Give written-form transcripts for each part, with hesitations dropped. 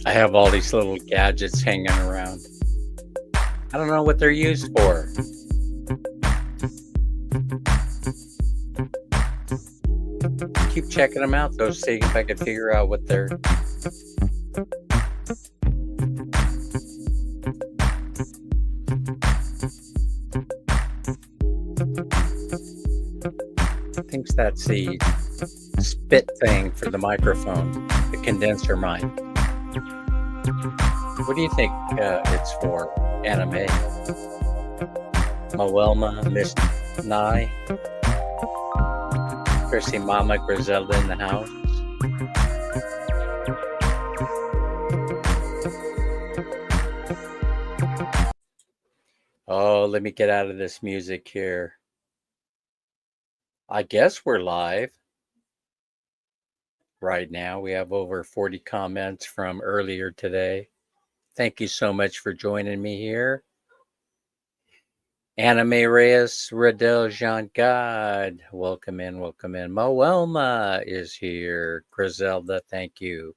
I have all these little gadgets hanging around. I don't know what they're used for. Keep checking them out though, see if I can figure out what they're. I think that's the spit thing for the microphone, the condenser mic. What do you think it's for? Anime? Moelma, Miss Nye, Chrissy Mama, Griselda in the house. Oh, let me get out of this music here. I guess we're live right now. We have over 40 comments from earlier today. Thank you so much for joining me here. Anime Reyes, Radel Jean God, welcome in, welcome in. Moelma is here. Griselda, thank you.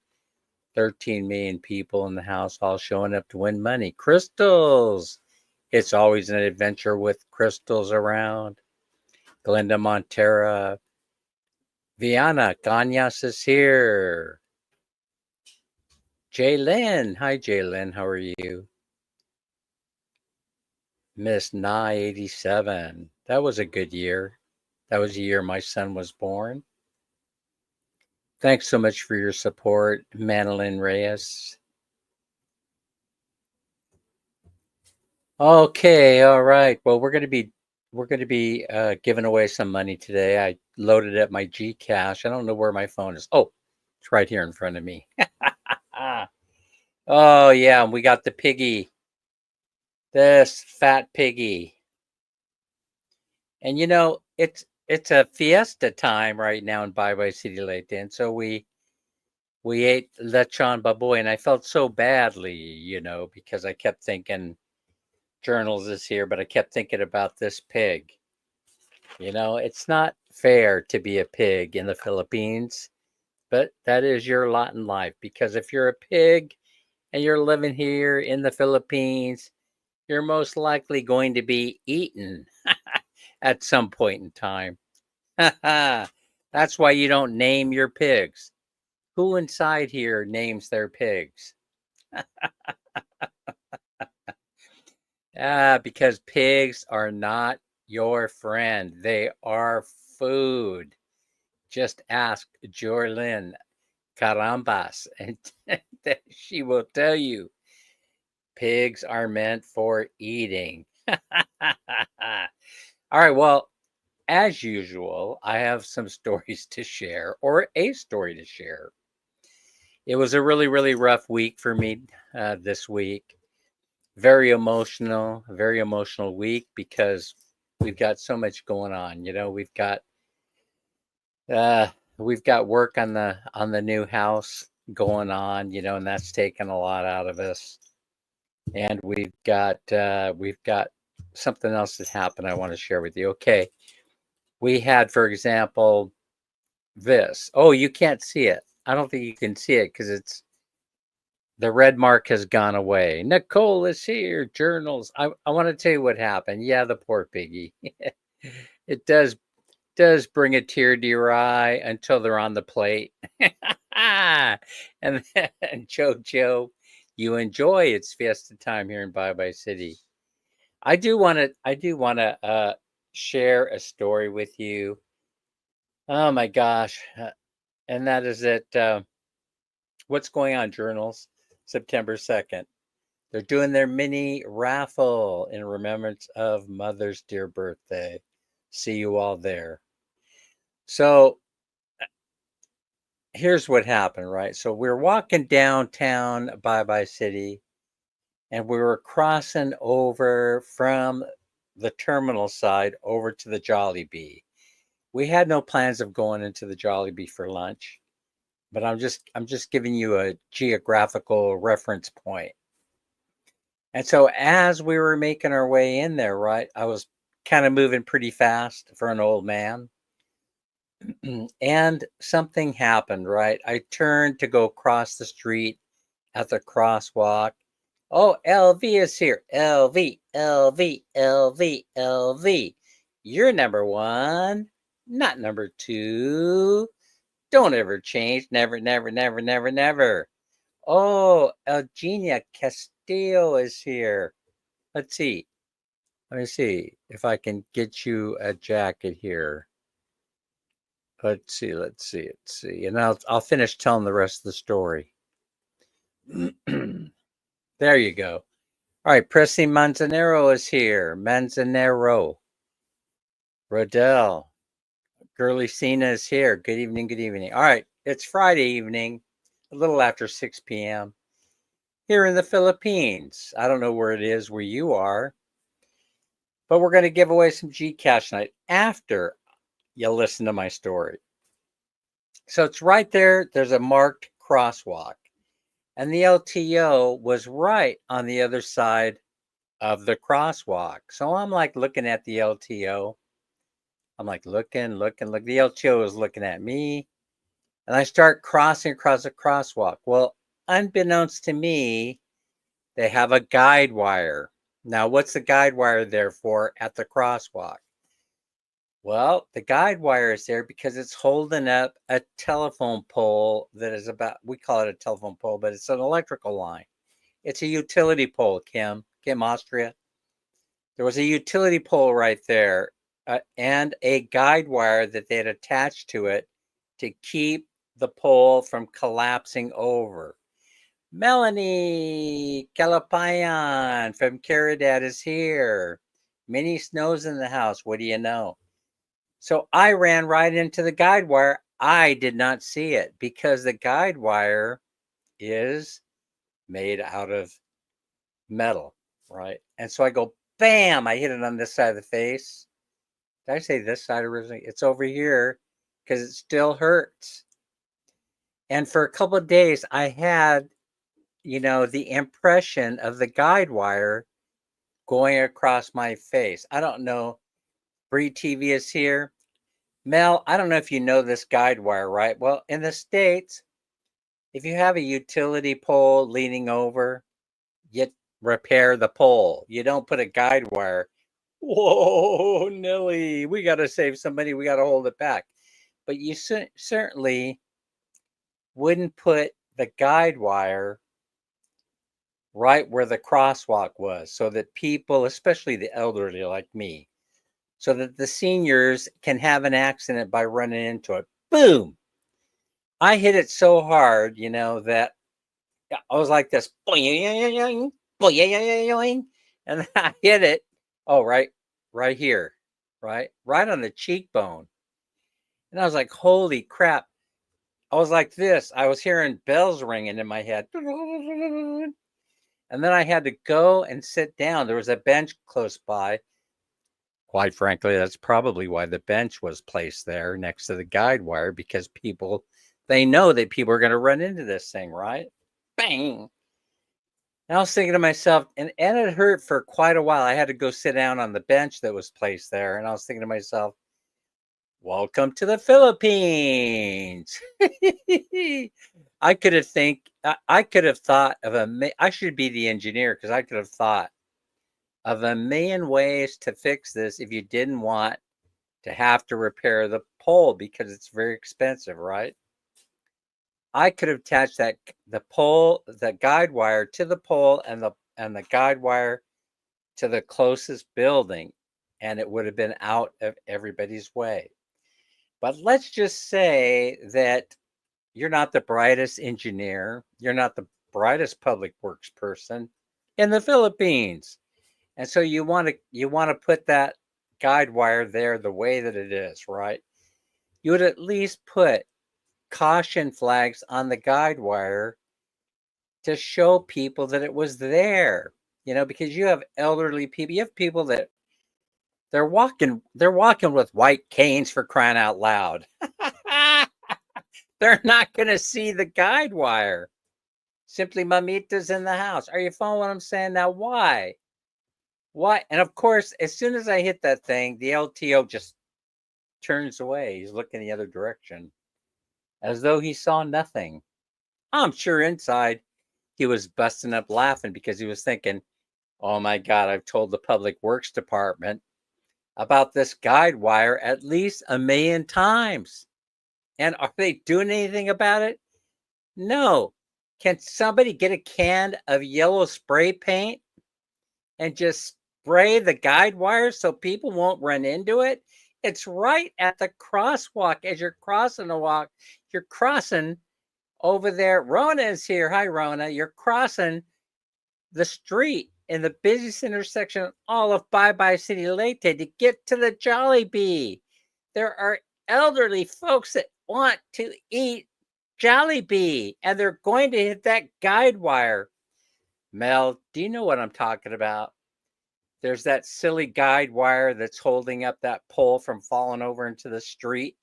13 million people in the house all showing up to win money. Crystals, it's always an adventure with crystals around. Glenda Montera. Viana Cañas is here. Jaylyn. Hi, Jaylyn. How are you? Miss Nye 87. That was a good year. That was the year my son was born. Thanks so much for your support, Manilyn Reyes. Okay, all right. Well, we're going to be giving away some money today. I loaded up my GCASH. I don't know where my phone is. Oh, it's right here in front of me. Oh yeah, we got the piggy. This fat piggy. And you know, it's a fiesta time right now in Bye City Lake, and so we ate lechon baboy, and I felt so badly, you know, because I kept thinking Journals is here, but I kept thinking about this pig. You know, it's not fair to be a pig in the Philippines, but that is your lot in life, because if you're a pig and you're living here in the Philippines, you're most likely going to be eaten at some point in time. That's why you don't name your pigs. Who inside here names their pigs? Because pigs are not your friend. They are food. Just ask Jorlyn Carambas, and she will tell you pigs are meant for eating. All right, well, as usual, I have some stories to share, or a story to share. It was a really, really rough week for me this week. Very emotional week, because we've got so much going on. You know, we've got we've got work on the new house going on, and that's taken a lot out of us. And we've got something else that happened I want to share with you. Okay. We had, for example, this. Oh, you can't see it. I don't think you can see it because the red mark has gone away. Nicole is here. Journals. I want to tell you what happened. Yeah, the poor piggy. It does bring a tear to your eye until they're on the plate. and then Jojo, you enjoy. It's fiesta time here in Bye Bye City. I do want to share a story with you. Oh my gosh. And that is that what's going on, journals? September 2nd. They're doing their mini raffle in remembrance of Mother's dear birthday. See you all there. So here's what happened, right? So we're walking downtown Bye Bye City, and we were crossing over from the terminal side over to the Jollibee. We had no plans of going into the Jollibee for lunch, but I'm just giving you a geographical reference point. And so as we were making our way in there, right, I was kind of moving pretty fast for an old man. And something happened, right? I turned to go cross the street at the crosswalk. Oh, LV is here. LV, LV, LV, LV. You're number one, not number two. Don't ever change. Never, never, never, never, never. Oh, Eugenia Castillo is here. Let's see. Let me see if I can get you a jacket here. Let's see. And I'll finish telling the rest of the story. There you go. All right, Pressy Manzanero is here. Manzanero. Rodell. Girly Cena is here. Good evening, good evening. All right, it's Friday evening, a little after 6 p.m. here in the Philippines. I don't know where it is where you are, but we're going to give away some GCASH tonight after you listen to my story. So it's right there. There's a marked crosswalk. And the LTO was right on the other side of the crosswalk. So I'm like looking at the LTO. I'm like looking. The LTO is looking at me. And I start crossing across the crosswalk. Well, unbeknownst to me, they have a guide wire. Now, what's the guide wire there for at the crosswalk? Well, the guide wire is there because it's holding up a telephone pole that is we call it a telephone pole, but it's an electrical line. It's a utility pole, Kim Austria. There was a utility pole right there and a guide wire that they had attached to it to keep the pole from collapsing over. Melanie Calapayan from Caridad is here. Minnie Snow's in the house. What do you know? So I ran right into the guide wire. I did not see it because the guide wire is made out of metal, right? And so I go, bam, I hit it on this side of the face. Did I say this side originally? It's over here because it still hurts. And for a couple of days, I had, the impression of the guide wire going across my face. I don't know. Bree TV is here. Mel, I don't know if you know this guide wire, right? Well, in the States, if you have a utility pole leaning over, you repair the pole. You don't put a guide wire. Whoa, Nelly, we got to save somebody. We got to hold it back. But you certainly wouldn't put the guide wire right where the crosswalk was so that people, especially the elderly like me, so that the seniors can have an accident by running into it. Boom! I hit it so hard, that I was like this, and then I hit it. Oh, right here, right on the cheekbone. And I was like, holy crap. I was like this. I was hearing bells ringing in my head. And then I had to go and sit down. There was a bench close by. Quite frankly, that's probably why the bench was placed there next to the guide wire, because people, they know that people are going to run into this thing, right? Bang. And I was thinking to myself, and it hurt for quite a while. I had to go sit down on the bench that was placed there. And I was thinking to myself, welcome to the Philippines. I could have thought of I should be the engineer, because I could have thought of a million ways to fix this if you didn't want to have to repair the pole, because it's very expensive, right? I could have attached the guide wire to the pole, and the guide wire to the closest building, and it would have been out of everybody's way. But let's just say that you're not the brightest engineer, you're not the brightest public works person in the Philippines. And so you want to put that guide wire there the way that it is, right? You would at least put caution flags on the guide wire to show people that it was there. Because you have elderly people, you have people that they're walking with white canes, for crying out loud. They're not going to see the guide wire. Simply mamitas in the house. Are you following what I'm saying? Now, why? Why? And of course, as soon as I hit that thing, the LTO just turns away. He's looking the other direction, as though he saw nothing. I'm sure inside he was busting up laughing, because he was thinking, oh my God, I've told the Public Works Department about this guide wire at least a million times. And are they doing anything about it? No. Can somebody get a can of yellow spray paint and just spray the guide wire so people won't run into it? It's right at the crosswalk. As you're crossing the walk, you're crossing over there. Rona is here. Hi, Rona. You're crossing the street in the busiest intersection of all of Bye Bye City Leyte to get to the Jollibee. There are elderly folks that want to eat Jollibee, and they're going to hit that guide wire. Mel, do you know what I'm talking about? There's that silly guide wire that's holding up that pole from falling over into the street.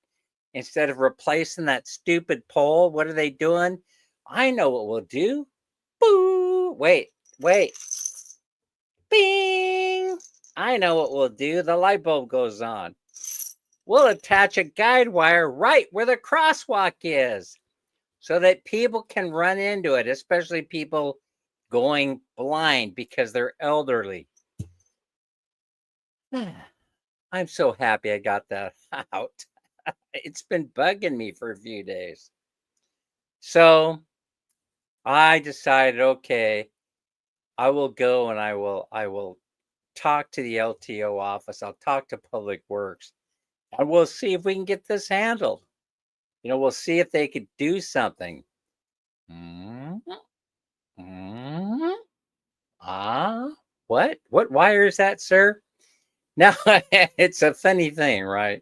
Instead of replacing that stupid pole, what are they doing? I know what we'll do. Boo! Wait. Bing! I know what we'll do. The light bulb goes on. We'll attach a guide wire right where the crosswalk is, so that people can run into it, especially people going blind because they're elderly. I'm so happy I got that out. It's been bugging me for a few days. So I decided, okay, I will go and I will talk to the LTO office. I'll talk to Public Works, and we'll see if we can get this handled. We'll see if they could do something. What? What wire is that, sir? Now, it's a funny thing, right?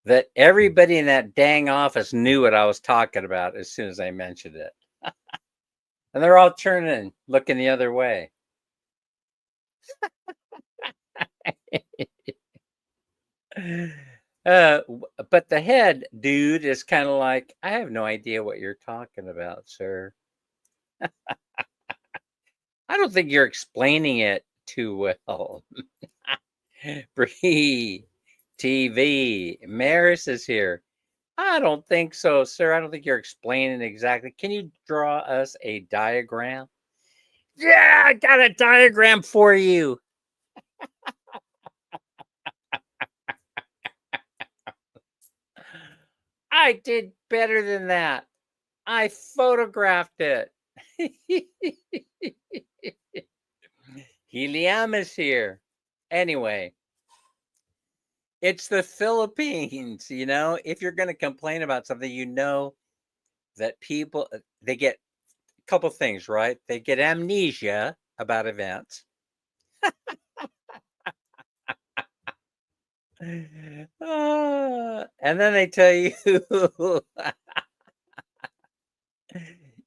That everybody in that dang office knew what I was talking about as soon as I mentioned it. And they're all turning, looking the other way. But the head dude is kind of like, I have no idea what you're talking about, sir. I don't think you're explaining it too well. Bree, TV, Maris is here. I don't think so, sir. I don't think you're explaining exactly. Can you draw us a diagram? Yeah, I got a diagram for you. I did better than that. I photographed it. Helium is here. Anyway, it's the Philippines. If you're going to complain about something, that people, they get a couple things, right? They get amnesia about events. And then they tell you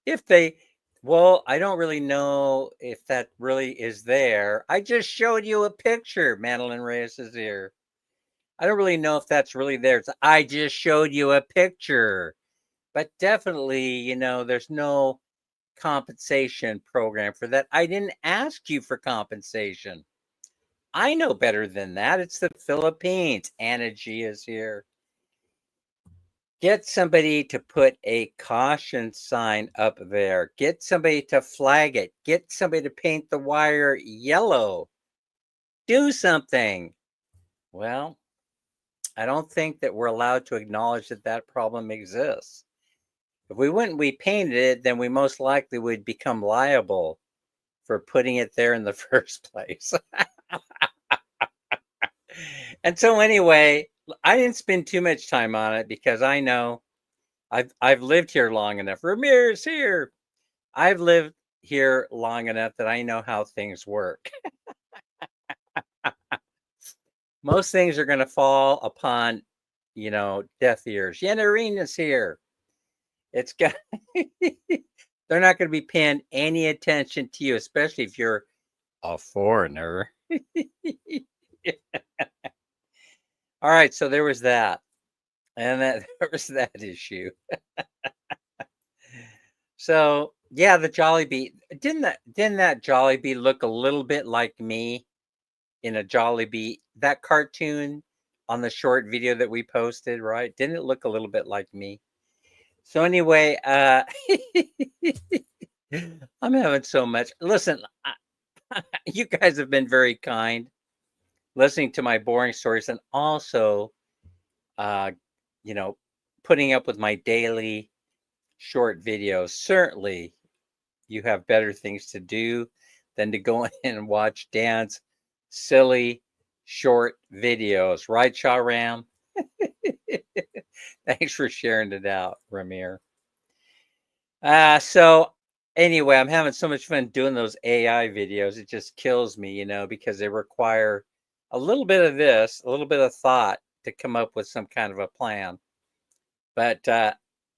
if they Well, I don't really know if that really is there. I just showed you a picture. Madeline Reyes is here. I don't really know if that's really there. I just showed you a picture. But definitely, there's no compensation program for that. I didn't ask you for compensation. I know better than that. It's the Philippines. Anna G is here. Get somebody to put a caution sign up there. Get somebody to flag it. Get somebody to paint the wire yellow. Do something. Well, I don't think that we're allowed to acknowledge that that problem exists. If we painted it, then we most likely would become liable for putting it there in the first place. And so anyway, I didn't spend too much time on it because I know I've lived here long enough. Ramirez here. I've lived here long enough that I know how things work. Most things are going to fall upon, deaf ears. Yanarina's here. It's got. They're not going to be paying any attention to you, especially if you're a foreigner. All right, so there was that, and there was that issue. So yeah, the Jollibee didn't that Jollibee look a little bit like me in a Jollibee, that cartoon on the short video that we posted, right? Didn't it look a little bit like me? So anyway, I'm having so much. Listen, you guys have been very kind listening to my boring stories and also, uh, you know, putting up with my daily short videos. Certainly, you have better things to do than to go in and watch Dan's silly short videos. Right, Shahram? Thanks for sharing it out, Ramir. So anyway, I'm having so much fun doing those AI videos. It just kills me, because they require a little bit of this, a little bit of thought to come up with some kind of a plan. But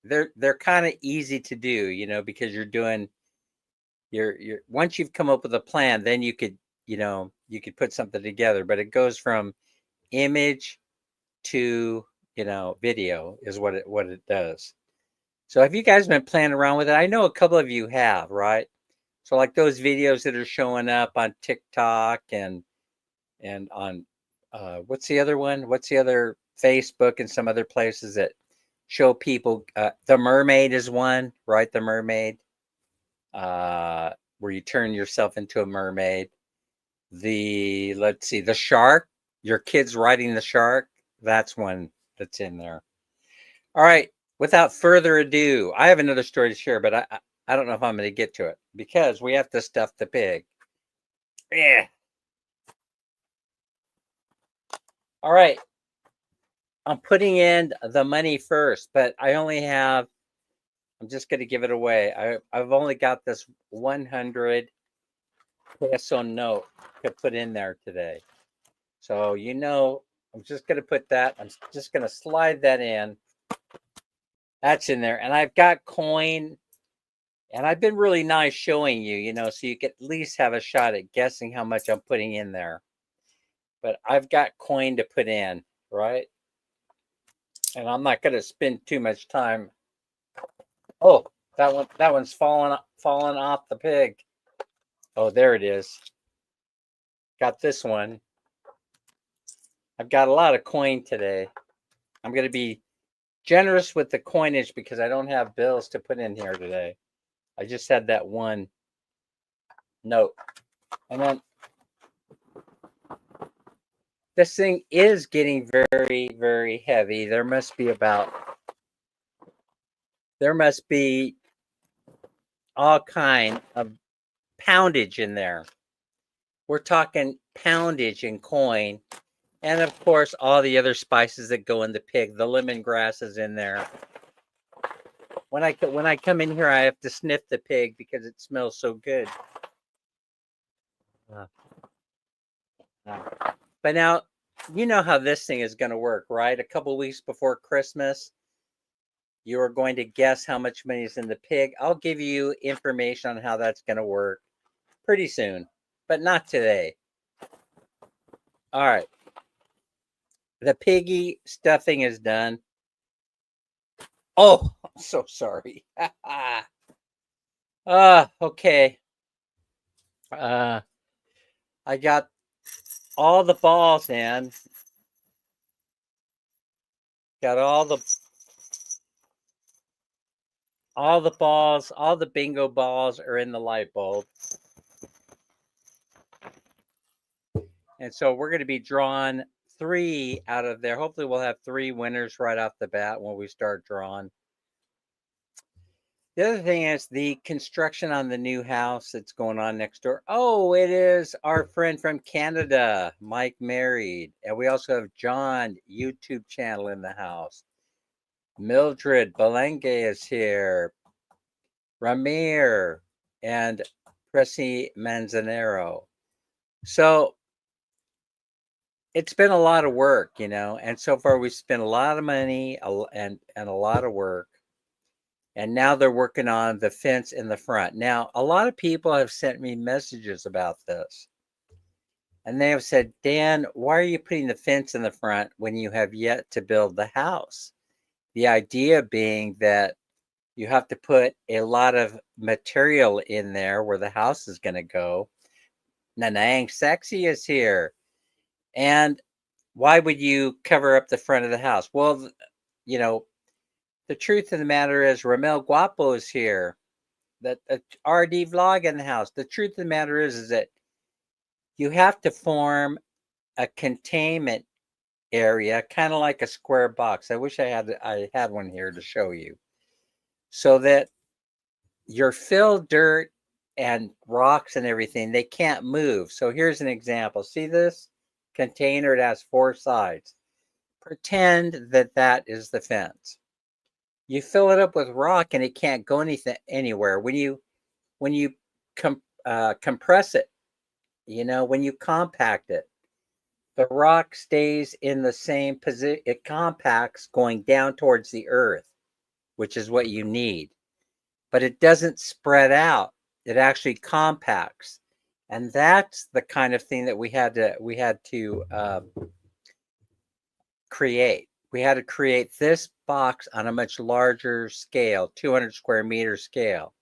they're kind of easy to do, because you're once you've come up with a plan, then you could put something together. But it goes from image to video is what it does. So have you guys been playing around with it? I know a couple of you have, right? So like those videos that are showing up on TikTok and on what's the other one? What's the other Facebook and some other places that show people? The Mermaid is one, right? The Mermaid, where you turn yourself into a mermaid. Let's see, the shark. Your kid's riding the shark. That's one that's in there. All right. Without further ado, I have another story to share, but I don't know if I'm going to get to it because we have to stuff the pig. Yeah. All right. I'm putting in the money first, but I'm just going to give it away. I've only got this 100 peso note to put in there today. So, I'm just going to put that, I'm just going to slide that in. That's in there. And I've got coin. And I've been really nice showing you, so you could at least have a shot at guessing how much I'm putting in there. But I've got coin to put in, right? And I'm not going to spend too much time. Oh, that one's falling off the pig. Oh, there it is. Got this one. I've got a lot of coin today. I'm going to be generous with the coinage because I don't have bills to put in here today. I just had that one note. And then this thing is getting very, very heavy. There must be all kind of poundage in there. We're talking poundage in coin. And of course, all the other spices that go in the pig. The lemongrass is in there. When I come in here, I have to sniff the pig because it smells so good. But now, you know how this thing is going to work, right? A couple weeks before Christmas, You are going to guess how much money is in the pig. I'll give you information on how that's going to work pretty soon, but not today. All right. The piggy stuffing is done. Oh, I'm so sorry. Okay. I got all the balls in. Got all the balls, all the bingo balls are in the light bulb. And so we're going to be drawing 3 out of there. Hopefully we'll have 3 winners right off the bat when we start drawing. The other thing is the construction on the new house that's going on next door. Oh, it is our friend from Canada, Mike married. And we also have John, YouTube channel in the house. Mildred Belenge is here. Ramir and Pressy Manzanero. So it's been a lot of work, and so far we've spent a lot of money and a lot of work. And now they're working on the fence in the front. Now, a lot of people have sent me messages about this. And they have said, Dan, why are you putting the fence in the front when you have yet to build the house? The idea being that you have to put a lot of material in there where the house is going to go. Nanang Sexy is here. And why would you cover up the front of the house? Well, the truth of the matter is Ramel Guapo is here. That RD vlog in the house. The truth of the matter is that you have to form a containment area, kind of like a square box. I wish I had one here to show you. So that your fill dirt and rocks and everything, they can't move. So here's an example. See this container? It has 4 sides. Pretend that that is the fence. You fill it up with rock and it can't go anywhere. When you compress it, when you compact it, the rock stays in the same position. It compacts going down towards the earth, which is what you need. But it doesn't spread out. It actually compacts. And that's the kind of thing that we had to create. We had to create this box on a much larger scale, 200 square meter scale.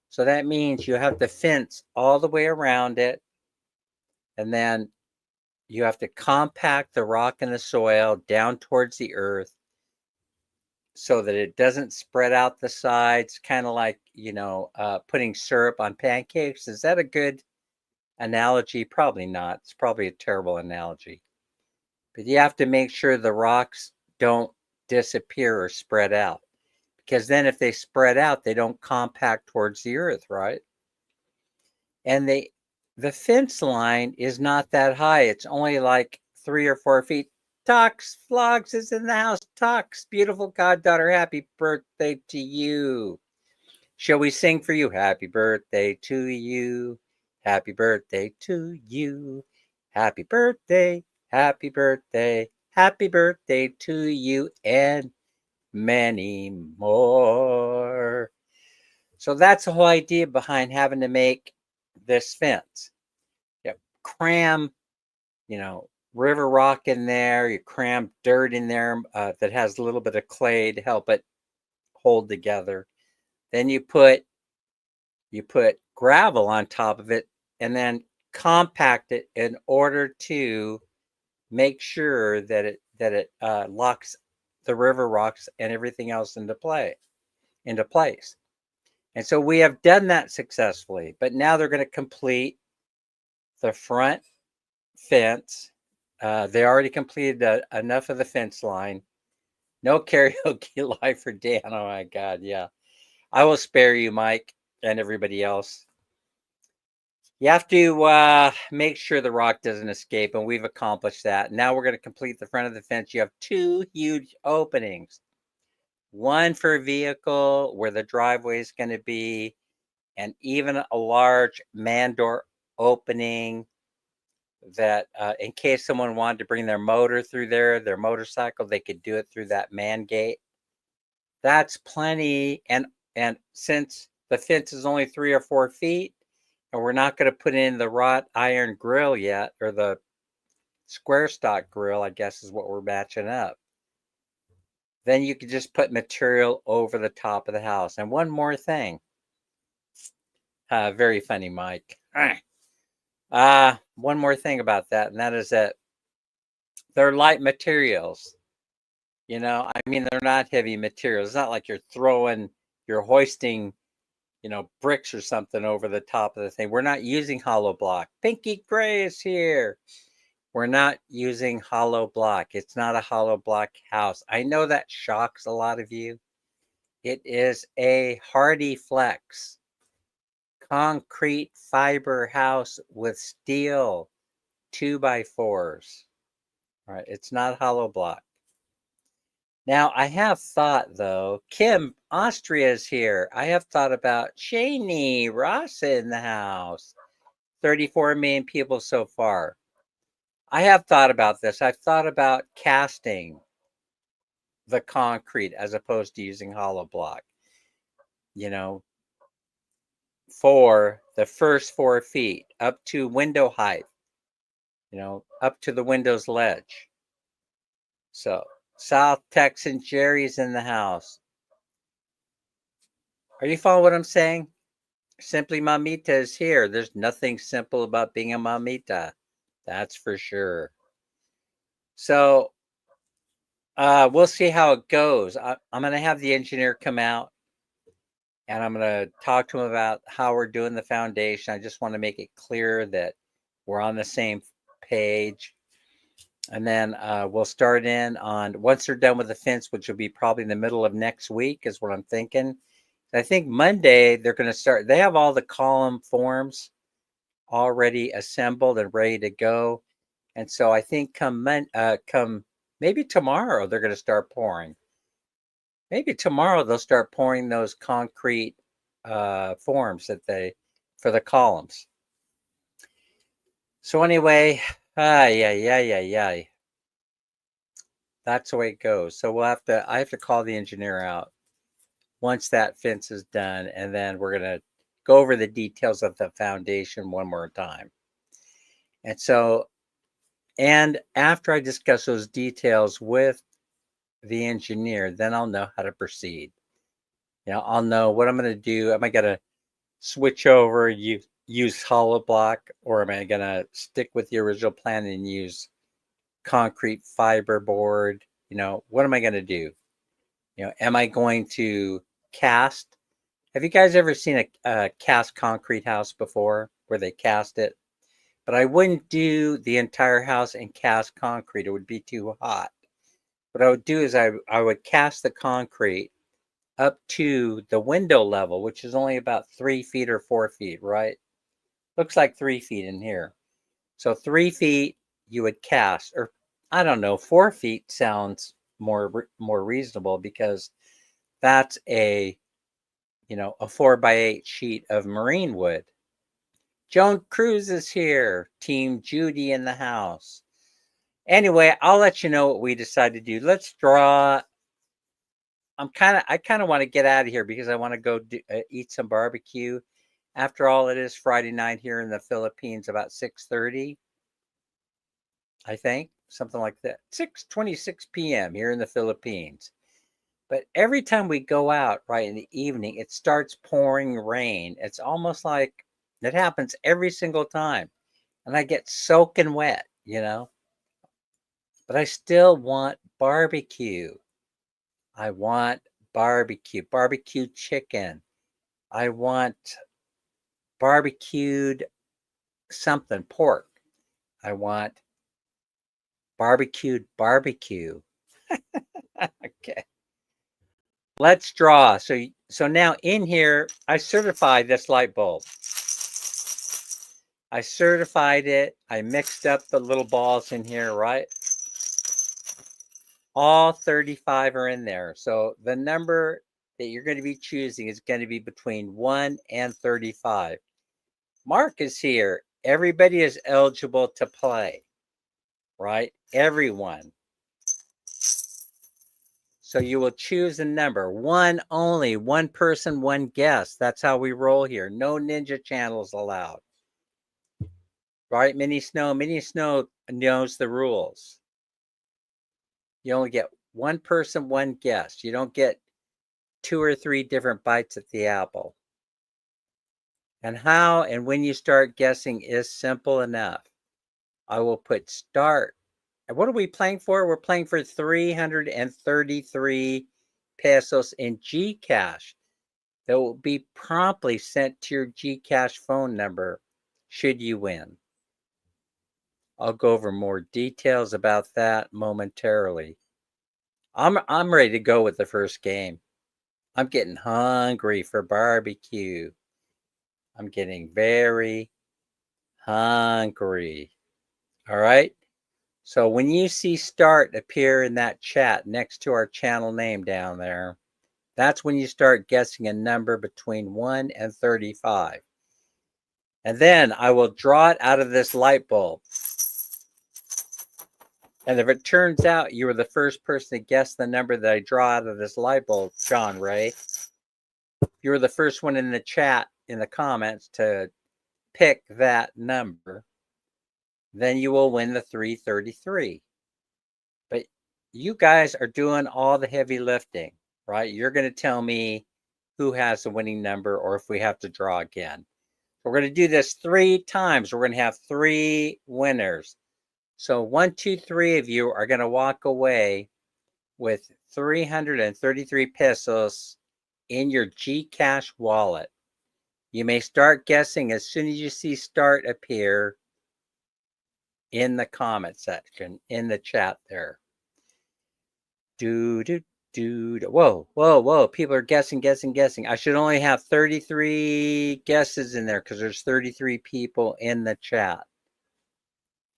So that means you have to fence all the way around it. And then you have to compact the rock and the soil down towards the earth so that it doesn't spread out the sides, kind of like, putting syrup on pancakes. Is that a good analogy? Probably not. It's probably a terrible analogy. But you have to make sure the rocks don't disappear or spread out. Because then if they spread out, they don't compact towards the earth, right? And the fence line is not that high. It's only like 3 or 4 feet. Tux Vlogs is in the house. Tux, beautiful goddaughter, happy birthday to you. Shall we sing for you? Happy birthday to you. Happy birthday to you. Happy birthday. Happy birthday. Happy birthday to you and many more. So that's the whole idea behind having to make this fence. You cram, river rock in there. You cram dirt in there that has a little bit of clay to help it hold together. Then you put gravel on top of it and then compact it in order to make sure that it locks the river rocks and everything else into place. And so we have done that successfully, but now they're going to complete the front fence. They already completed enough of the fence line. No karaoke live for Dan. Oh my God, yeah. I will spare you, Mike, and everybody else. You have to make sure the rock doesn't escape, and we've accomplished that. Now we're going to complete the front of the fence. You have 2 huge openings. One for a vehicle where the driveway is going to be, and even a large man door opening that in case someone wanted to bring their motor through there, their motorcycle, they could do it through that man gate. That's plenty. And since the fence is only 3 or 4 feet, and we're not going to put in the wrought iron grill yet, or the square stock grill, I guess is what we're matching up. Then you can just put material over the top of the house. And one more thing. Very funny, Mike. One more thing about that, and that is that they're light materials. You know, I mean, they're not heavy materials. It's not like you're hoisting, bricks or something over the top of the thing. We're not using hollow block. Pinky Gray is here. We're not using hollow block. It's not a hollow block house. I know that shocks a lot of you. It is a Hardy Flex concrete fiber house with steel 2x4s. All right, it's not hollow block. Now, I have thought, though, Kim Austria is here. I have thought about Shaney Ross in the house. 34 million people so far. I have thought about this. I've thought about casting the concrete as opposed to using hollow block, for the first 4 feet up to window height, up to the window's ledge. So, South Texan Jerry's in the house. Are you following what I'm saying? Simply Mamita is here. There's nothing simple about being a Mamita. That's for sure. So, we'll see how it goes. I'm going to have the engineer come out, and I'm going to talk to him about how we're doing the foundation. I just want to make it clear that we're on the same page. And then we'll start in on, once they're done with the fence, which will be probably in the middle of next week is what I'm thinking. I think Monday they're going to start. They have all the column forms already assembled and ready to go. And so I think come maybe tomorrow they're going to start pouring. Maybe tomorrow they'll start pouring those concrete forms for the columns. So anyway, yeah. That's the way it goes. So I have to call the engineer out once that fence is done, and then we're going to go over the details of the foundation one more time. And so, and after I discuss those details with the engineer, then I'll know how to proceed. I'll know what I'm going to do. Am I going to switch over, use hollow block, or am I going to stick with the original plan and use concrete fiber board? What am I going to do? Am I going to cast? Have you guys ever seen a cast concrete house before where they cast it? But I wouldn't do the entire house in cast concrete. It would be too hot. What I would do is I would cast the concrete up to the window level, which is only about 3 feet or 4 feet, right? Looks like 3 feet in here. So 3 feet you would cast, or I don't know, 4 feet sounds more reasonable because that's a 4x8 sheet of marine wood. Joan Cruz is here. Team Judy in the house. Anyway, I'll let you know what we decide to do. Let's draw. I kind of want to get out of here because I want to go eat some barbecue. After all, it is Friday night here in the Philippines, about 6:30, I think, something like that. 6:26 p.m. here in the Philippines. But every time we go out, right, in the evening, it starts pouring rain. It's almost like it happens every single time. And I get soaking wet, But I still want barbecue. I want barbecue chicken. I want barbecued something, pork. I want barbecued barbecue. Okay. Let's draw. So now in here, I certified this light bulb. I certified it. I mixed up the little balls in here, right? All 35 are in there. So the number that you're going to be choosing is going to be between 1 and 35. Mark is here. Everybody is eligible to play, right? Everyone. So you will choose a number. One only. One person, one guess. That's how we roll here. No ninja channels allowed. Right, Minnie Snow? Minnie Snow knows the rules. You only get one person, one guess. You don't get 2 or 3 different bites at the apple. And how and when you start guessing is simple enough. I will put start. And what are we playing for? We're playing for 333 pesos in GCASH that will be promptly sent to your GCash phone number should you win. I'll go over more details about that momentarily. I'm ready to go with the first game. I'm getting hungry for barbecue. I'm getting very hungry. All right. So when you see start appear in that chat next to our channel name down there, that's when you start guessing a number between 1 and 35. And then I will draw it out of this light bulb. And if it turns out you were the first person to guess the number that I draw out of this light bulb, John Ray, you were the first one in the chat, in the comments, to pick that number, then you will win the 333. But you guys are doing all the heavy lifting, right? You're going to tell me who has the winning number or if we have to draw again. We're going to do this 3 times. We're going to have 3 winners. So 1, 2, 3 of you are going to walk away with 333 pesos in your GCash wallet. You may start guessing as soon as you see start appear in the comment section, in the chat there. Whoa, whoa, whoa. People are guessing. I should only have 33 guesses in there because there's 33 people in the chat.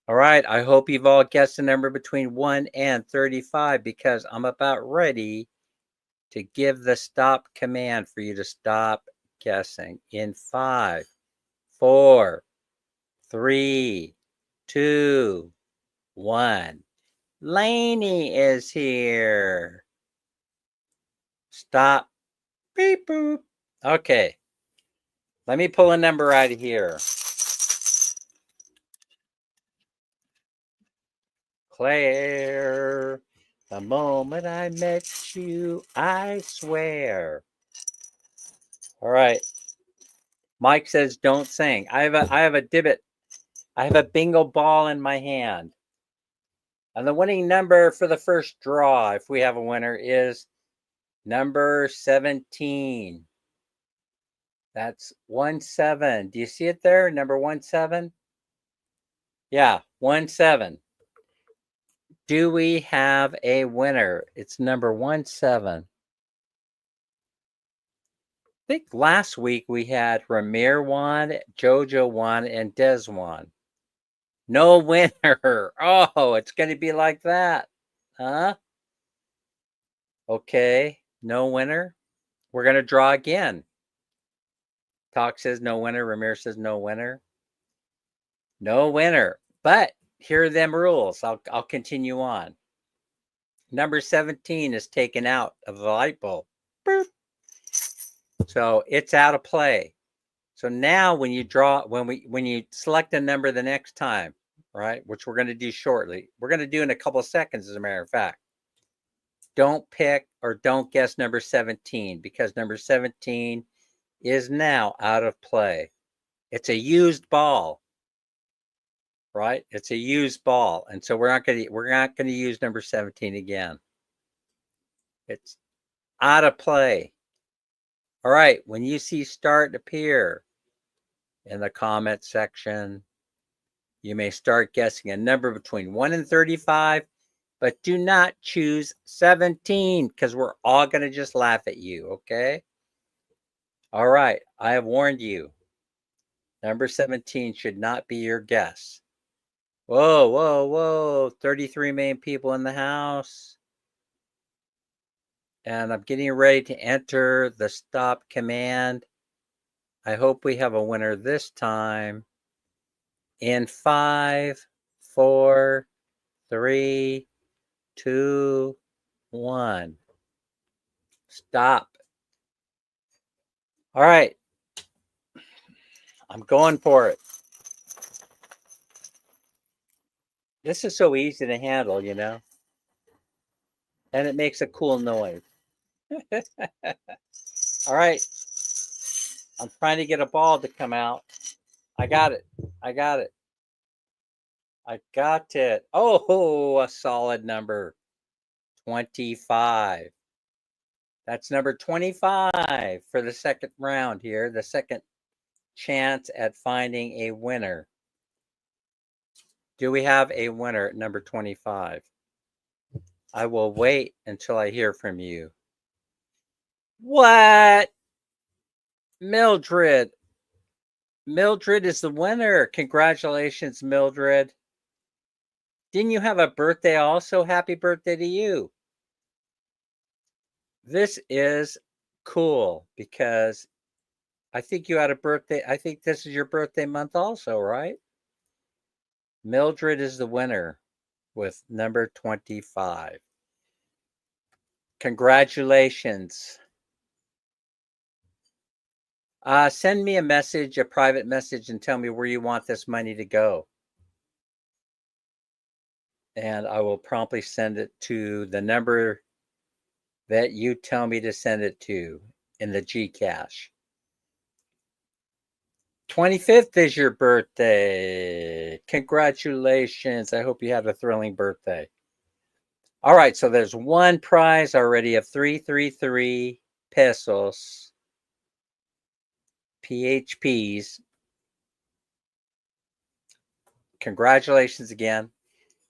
All right, I hope you've all guessed a number between 1 and 35 because I'm about ready to give the stop command for you to stop guessing in 5, 4, 3, 2, 1. Lainey is here. Stop. Beep boop. Okay. Let me pull a number out of here. Claire, the moment I met you, I swear. All right. Mike says don't sing. I have a divot. I have a bingo ball in my hand. And the winning number for the first draw, if we have a winner, is number 17. That's 17. Do you see it there? Number 17? Yeah, 17. Do we have a winner? It's number 17. I think last week we had Ramir won, Jojo won, and Des won. No winner. Oh, it's going to be like that. Huh? Okay, no winner. We're going to draw again. Talk says no winner. Ramir says no winner. No winner. But here are them rules. I'll continue on. Number 17 is taken out of the light bulb. Boop. So it's out of play. So now when you draw, when you select a number the next time, right, which we're going to do shortly, we're going to do in a couple of seconds, as a matter of fact. Don't pick or don't guess number 17 because number 17 is now out of play. It's a used ball, right? It's a used ball, and so we're not going to use number 17 again. It's out of play. All right, when you see start appear in the comment section, you may start guessing a number between 1 and 35, but do not choose 17 because we're all going to just laugh at you, okay? All right, I have warned you. Number 17 should not be your guess. Whoa, whoa, whoa. 33 million people in the house. And I'm getting ready to enter the stop command. I hope we have a winner this time. In 5, 4, 3, 2, 1. Stop. All right. I'm going for it. This is so easy to handle, you know, and it makes a cool noise. All right. I'm trying to get a ball to come out. I got it. I got it. I got it. Oh, a solid number. 25. That's number 25 for the second round here, the second chance at finding a winner. Do we have a winner at number 25? I will wait until I hear from you. What? Mildred. Mildred is the winner. Congratulations, Mildred. Didn't you have a birthday also? Happy birthday to you. This is cool because I think you had a birthday. I think this is your birthday month also, right? Mildred is the winner with number 25. Congratulations. Send me a message, a private message, and tell me where you want this money to go. And I will promptly send it to the number that you tell me to send it to in the GCASH. 25th is your birthday. Congratulations. I hope you have a thrilling birthday. All right, so there's one prize already of 333 pesos, PHPs. Congratulations again.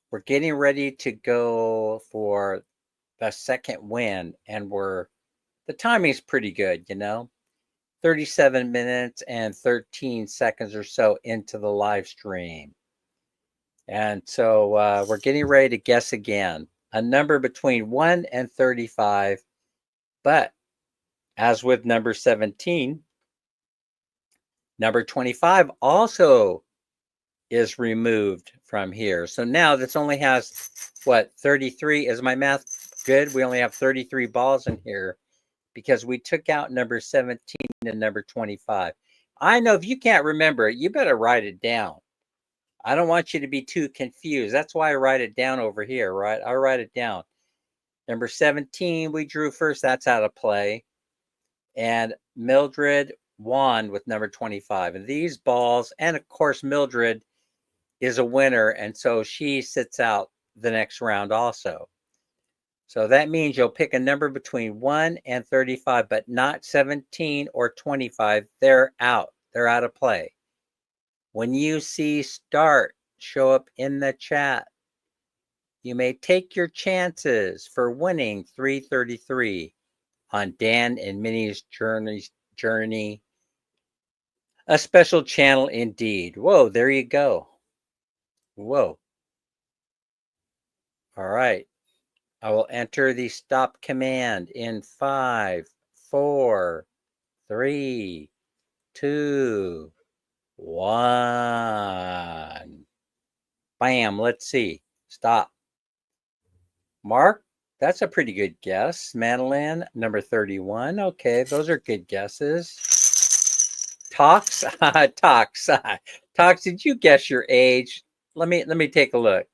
We're getting ready to go for the second win, and the timing's pretty good, you know. 37 minutes and 13 seconds or so into the live stream. And so we're getting ready to guess again. A number between 1 and 35. But as with number 17, number 25 also is removed from here. So now this only has, what, 33? Is my math good? We only have 33 balls in here because we took out number 17 and number 25. I know if you can't remember it, you better write it down. I don't want you to be too confused. That's why I write it down over here, right? I write it down. Number 17, we drew first. That's out of play. And Mildred won with number 25. And these balls, and of course, Mildred is a winner. And so she sits out the next round also. So that means you'll pick a number between 1 and 35, but not 17 or 25. They're out. They're out of play. When you see start show up in the chat, you may take your chances for winning 333 on Dan and Minnie's Journey. A special channel indeed. Whoa, there you go. Whoa. All right. I will enter the stop command in 5, 4, 3, 2, 1. Bam. Let's see. Stop. Mark, that's a pretty good guess. Madeline, number 31. Okay, those are good guesses. Tox, Tox, Tox. Did you guess your age? Let me take a look.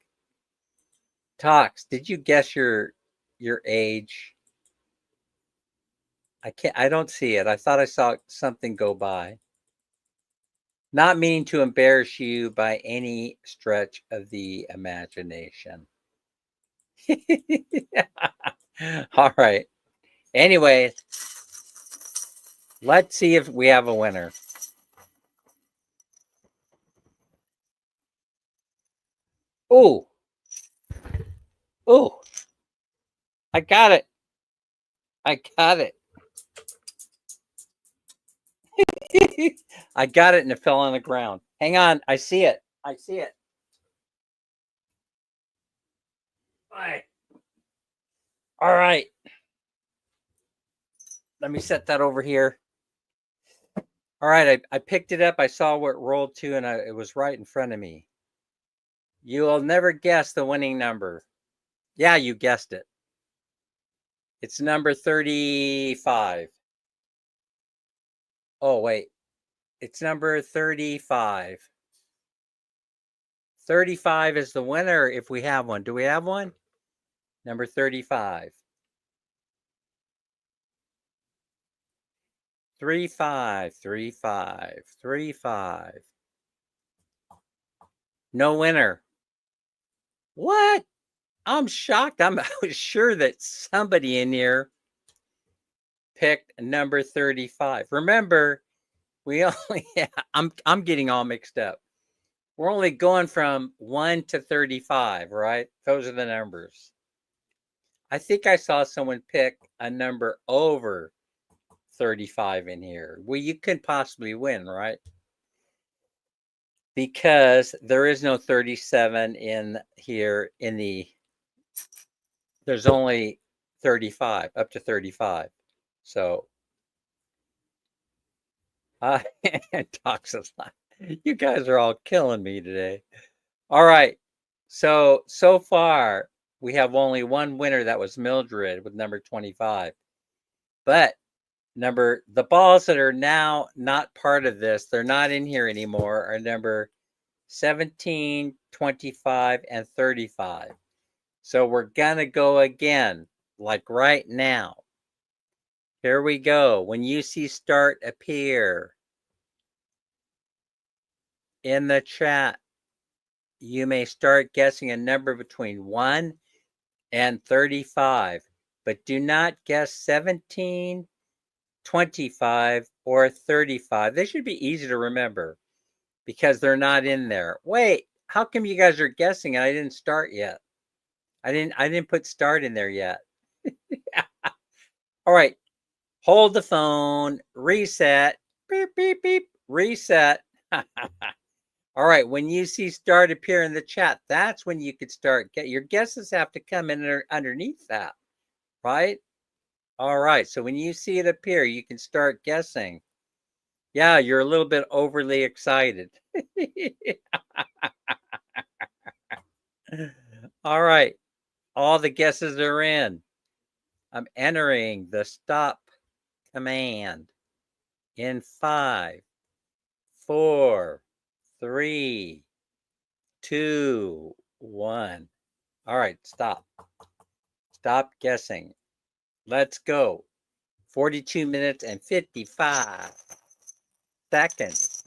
Tox, did you guess your age? I don't see it. I thought I saw something go by. Not meaning to embarrass you by any stretch of the imagination. All right. Anyway, let's see if we have a winner. Oh, oh, I got it. I got it. I got it and it fell on the ground. Hang on. I see it. I see it. All right. Let me set that over here. All right. I picked it up. I saw where it rolled to, and it was right in front of me. You'll never guess the winning number. Yeah, you guessed it. It's number 35. Oh, wait. It's number 35. 35 is the winner if we have one. Do we have one? Number 35. 35, 35, 35. No winner. What? I'm shocked. I was sure that somebody in here picked number 35. Remember, we only I'm getting all mixed up. We're only going from 1 to 35, right? Those are the numbers. I think I saw someone pick a number over 35 in here. Well, you could possibly win, right? Because there is no 37 in here there's only 35, up to 35. So, talks a lot. You guys are all killing me today. All right. So far, we have only one winner. That was Mildred with number 25. But the balls that are now not part of this, they're not in here anymore, are number 17, 25, and 35. So we're going to go again, like right now. Here we go. When you see start appear in the chat, you may start guessing a number between 1 and 35, but do not guess 17, 25, or 35. They should be easy to remember because they're not in there. Wait, how come you guys are guessing and I didn't start yet? I didn't put start in there yet. All right. Hold the phone, reset, beep, beep, beep, reset. All right, when you see start appear in the chat, that's when you could start. Your guesses have to come in underneath that, right? All right, so when you see it appear, you can start guessing. Yeah, you're a little bit overly excited. All right, all the guesses are in. I'm entering the stop command in 5, 4, 3, 2, 1. All right, stop. Stop guessing. Let's go. 42 minutes and 55 seconds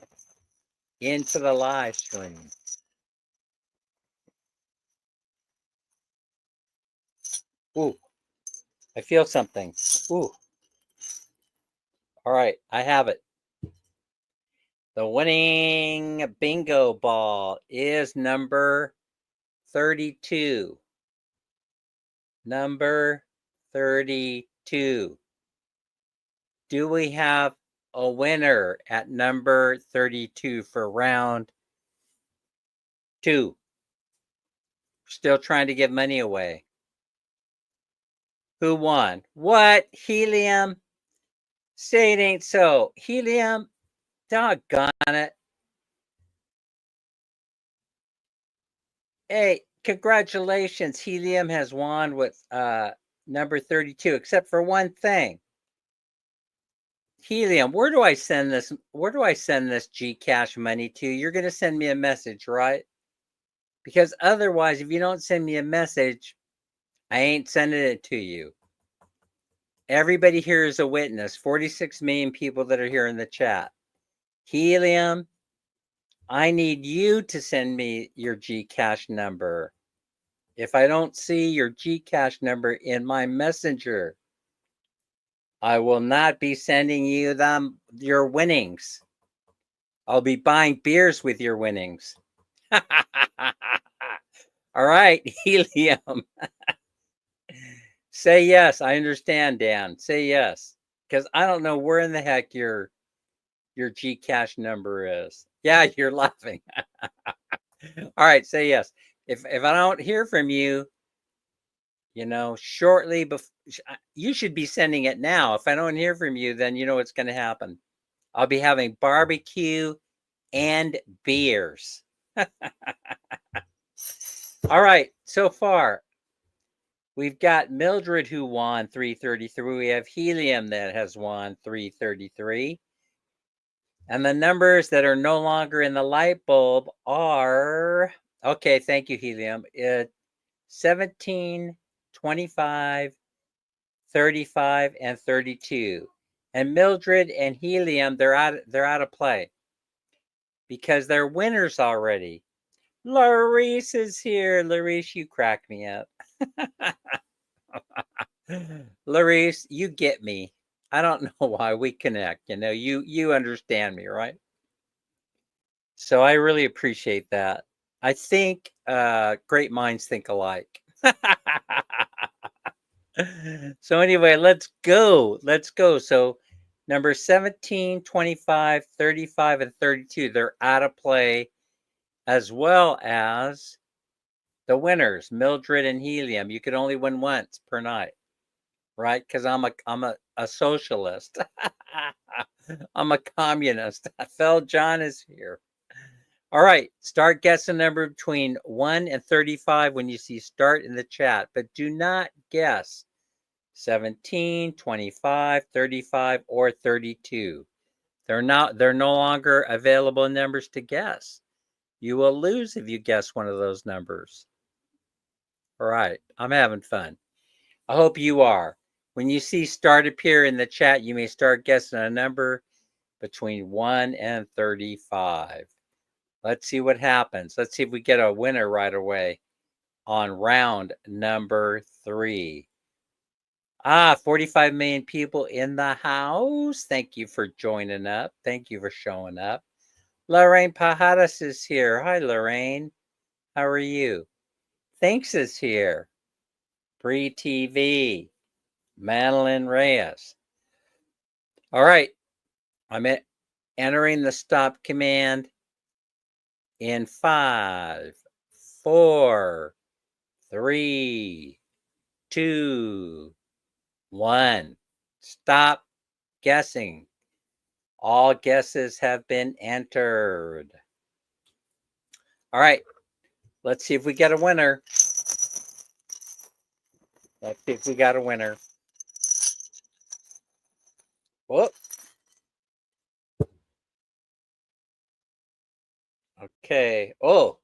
into the live stream. Ooh, I feel something. Ooh. All right, I have it. The winning bingo ball is number 32. Number 32. Do we have a winner at number 32 for round 2? Still trying to give money away. Who won? What? Helium? Say it ain't so. Helium? Doggone it. Hey, congratulations. Helium has won with number 32, except for one thing. Helium, where do I send this? Where do I send this GCASH money to? You're going to send me a message, right? Because otherwise, if you don't send me a message, I ain't sending it to you. Everybody here is a witness. 46 million people that are here in the chat. Helium, I need you to send me your GCASH number. If I don't see your GCASH number in my messenger, I will not be sending you your winnings. I'll be buying beers with your winnings. All right, Helium. Say yes. I understand, Dan. Say yes. Because I don't know where in the heck your GCASH number is. Yeah, you're laughing. All right, say yes. If I don't hear from you, shortly before, you should be sending it now. If I don't hear from you, then you know what's going to happen. I'll be having barbecue and beers. All right, so far, We've got Mildred who won 333. We have Helium that has won 333. And the numbers that are no longer in the light bulb are, okay, thank you, Helium. 17, 25, 35, and 32. And Mildred and Helium, they're out of play because they're winners already. Larice is here. Larice, you crack me up. Larice, you get me. I don't know why we connect. You know, you understand me, right? So I really appreciate that. I think great minds think alike. So anyway, let's go. Let's go. So number 17, 25, 35, and 32, they're out of play, as well as the winners, Mildred and Helium. You can only win once per night, right? Because I'm a socialist. I'm a communist. Phil John is here. All right, start guessing number between 1 and 35 when you see start in the chat, but do not guess 17, 25, 35, or 32. They're no longer available numbers to guess. You will lose if you guess one of those numbers. All right, I'm having fun. I hope you are. When you see start appear in the chat, you may start guessing a number between 1 and 35. Let's see what happens. Let's see if we get a winner right away on round number 3. 45 million people in the house. Thank you for joining up. Thank you for showing up. Lorraine Pajadas is here. Hi, Lorraine. How are you? Thanks is here. Bree TV. Madeline Reyes. All right. I'm entering the stop command in 5, 4, 3, 2, 1. Stop guessing. All guesses have been entered. All right. Let's see if we get a winner. Let's see if we got a winner. Whoop. Okay. Oh,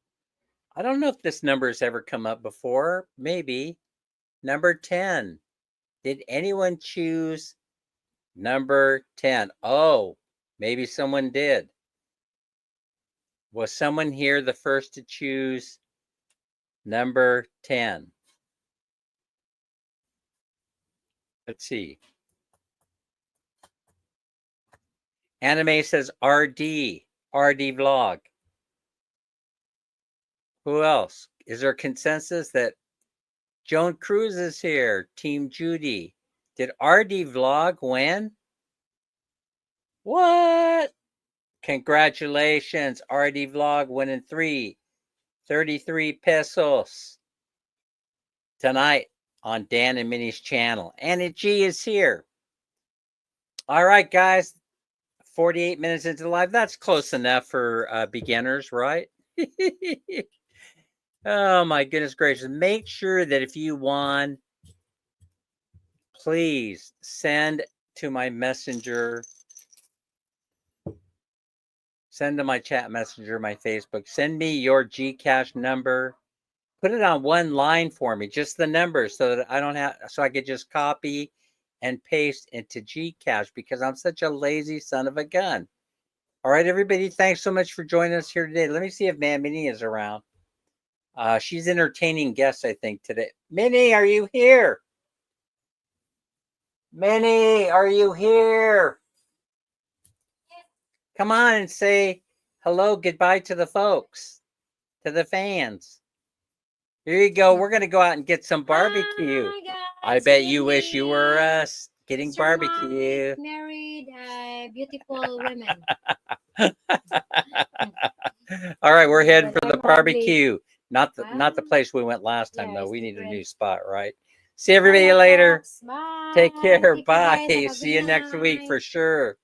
I don't know if this number has ever come up before. Maybe. Number 10. Did anyone choose number 10? Oh, maybe someone did. Was someone here the first to choose number 10? Let's see. Anime says RD vlog. Who else? Is there a consensus that Joan Cruz is here? Team Judy. Did RD vlog win? What? Congratulations. RD vlog winning 33 pesos tonight on Dan and Minnie's channel. Annie G is here. All right, guys. 48 minutes into the live. That's close enough for beginners, right? Oh, my goodness gracious. Make sure that if you won, please send to my messenger. Send to my chat messenger, my Facebook. Send me your GCASH number. Put it on one line for me, just the number, so that I don't have, so I could just copy and paste into GCASH because I'm such a lazy son of a gun. All right, everybody, thanks so much for joining us here today. Let me see if Dan Minnie is around. She's entertaining guests, I think, today. Minnie, are you here? Minnie, are you here? Come on and say hello, goodbye to the folks, to the fans. Here you go. We're going to go out and get some barbecue. I bet you wish you were us getting barbecue. Married beautiful women. All right, we're heading for the barbecue. Not the place we went last time, though. We need a new spot, right? See everybody later. Bye. Take care. Take Bye. care, guys. See you next week for sure.